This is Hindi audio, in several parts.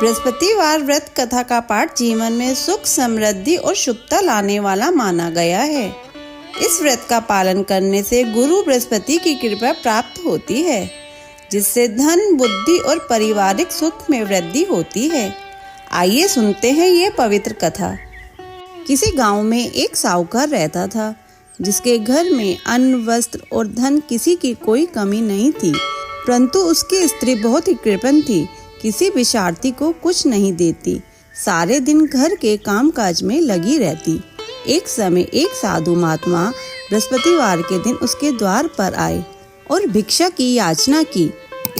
बृहस्पतिवार व्रत कथा का पाठ जीवन में सुख, समृद्धि और शुभता लाने वाला माना गया है। इस व्रत का पालन करने से गुरु बृहस्पति की कृपा प्राप्त होती है, जिससे धन, बुद्धि और पारिवारिक सुख में वृद्धि होती है। आइए सुनते हैं ये पवित्र कथा। किसी गांव में एक साहूकार रहता था, जिसके घर में अन्न, वस्त्र और धन किसी की कोई कमी नहीं थी। परंतु उसकी स्त्री बहुत ही कृपण थी, किसी भिक्षार्थी को कुछ नहीं देती, सारे दिन घर के कामकाज में लगी रहती। एक समय एक साधु महात्मा बृहस्पतिवार के दिन उसके द्वार पर आए और भिक्षा की याचना की।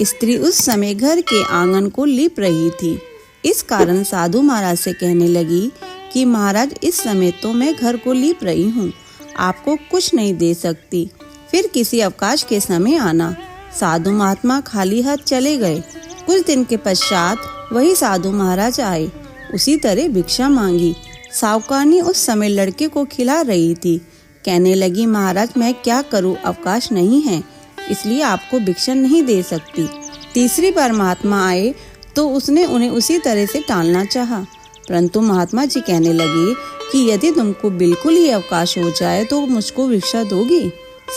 स्त्री उस समय घर के आंगन को लीप रही थी। इस कारण साधु महाराज से कहने लगी कि महाराज, इस समय तो मैं घर को लीप रही हूँ, आपको कुछ नहीं दे सकती, फिर किसी अवकाश के समय आना। साधु महात्मा खाली हाथ चले गए। कुछ दिन के पश्चात वही साधु महाराज आए, उसी तरह भिक्षा मांगी। साहूकारनी उस समय लड़के को खिला रही थी। कहने लगी, महाराज मैं क्या करूं, अवकाश नहीं है, इसलिए आपको भिक्षा नहीं दे सकती। तीसरी बार महात्मा आए तो उसने उन्हें उसी तरह से टालना चाहा, परंतु महात्मा जी कहने लगे कि यदि तुमको बिल्कुल ही अवकाश हो जाए तो मुझको भिक्षा दोगी।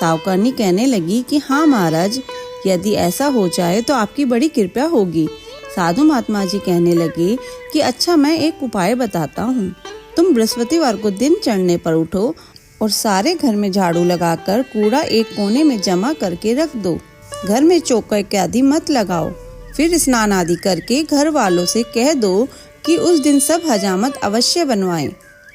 साहूकारनी कहने लगी कि हाँ महाराज, यदि ऐसा हो जाए तो आपकी बड़ी कृपा होगी। साधु महात्मा जी कहने लगे कि अच्छा, मैं एक उपाय बताता हूँ। तुम बृहस्पतिवार को दिन चढ़ने पर उठो और सारे घर में झाड़ू लगाकर कूड़ा एक कोने में जमा करके रख दो। घर में चौका इत्यादि मत लगाओ। फिर स्नान आदि करके घर वालों से कह दो कि उस दिन सब हजामत अवश्य बनवाएं।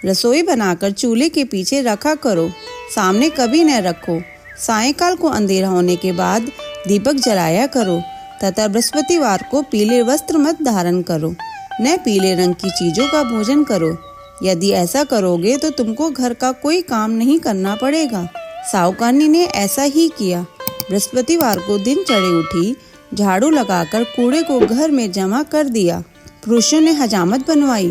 रसोई बनाकर चूल्हे के पीछे रखा करो, सामने कभी न रखो। सायंकाल को अंधेरा होने के बाद दीपक जलाया करो तथा बृहस्पतिवार को पीले वस्त्र मत धारण करो, न पीले रंग की चीजों का भोजन करो। यदि ऐसा करोगे तो तुमको घर का कोई काम नहीं करना पड़ेगा। साहूकारनी ने ऐसा ही किया। बृहस्पतिवार को दिन चढ़े उठी, झाड़ू लगाकर कूड़े को घर में जमा कर दिया। पुरुषों ने हजामत बनवाई,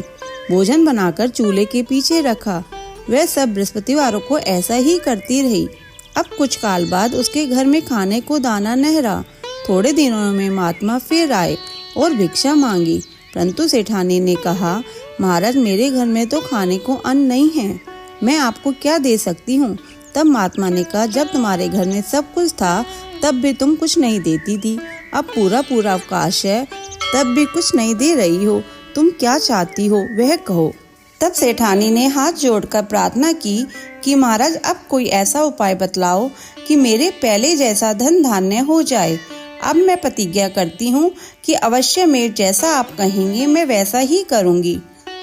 भोजन बनाकर चूल्हे के पीछे रखा। वह सब बृहस्पतिवारों को ऐसा ही करती रही। अब कुछ काल बाद उसके घर में खाने को दाना न रहा। थोड़े दिनों में महात्मा फिर आए और भिक्षा मांगी, परंतु सेठानी ने कहा, महाराज मेरे घर में तो खाने को अन्न नहीं है, मैं आपको क्या दे सकती हूँ। तब महात्मा ने कहा, जब तुम्हारे घर में सब कुछ था तब भी तुम कुछ नहीं देती थी, अब पूरा अवकाश है तब भी कुछ नहीं दे रही हो, तुम क्या चाहती हो वह कहो। तब सेठानी ने हाथ जोड़कर प्रार्थना की कि महाराज अब कोई ऐसा उपाय बतलाओ कि मेरे पहले जैसा धन धान्य हो जाए। अब मैं प्रतिज्ञा करती हूँ कि अवश्य मेरे जैसा आप कहेंगे मैं वैसा ही करूँगी।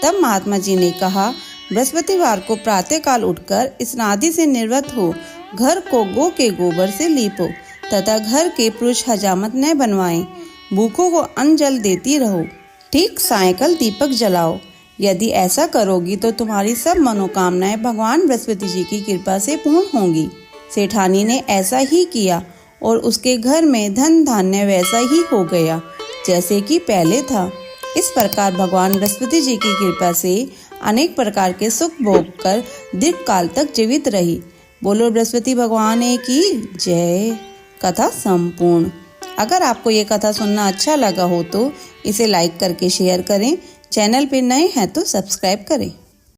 तब महात्मा जी ने कहा, बृहस्पतिवार को प्रातःकाल उठकर स्नादि से निर्वत हो, घर को गौ के गोबर से लीपो तथा घर के पुरुष हजामत न बनवाएं। भूखों को अन्न जल देती रहो। ठीक सायंकाल दीपक जलाओ। यदि ऐसा करोगी तो तुम्हारी सब मनोकामनाएं भगवान बृहस्पति जी की कृपा से पूर्ण होंगी। सेठानी ने ऐसा ही किया और उसके घर में धन धान्य वैसा ही हो गया जैसे कि पहले था। इस प्रकार भगवान बृहस्पति जी की कृपा से अनेक प्रकार के सुख भोग कर दीर्घ काल तक जीवित रही। बोलो बृहस्पति भगवान की जय। कथा संपूर्ण। अगर आपको ये कथा सुनना अच्छा लगा हो तो इसे लाइक करके शेयर करें। चैनल पे नए हैं तो सब्सक्राइब करें।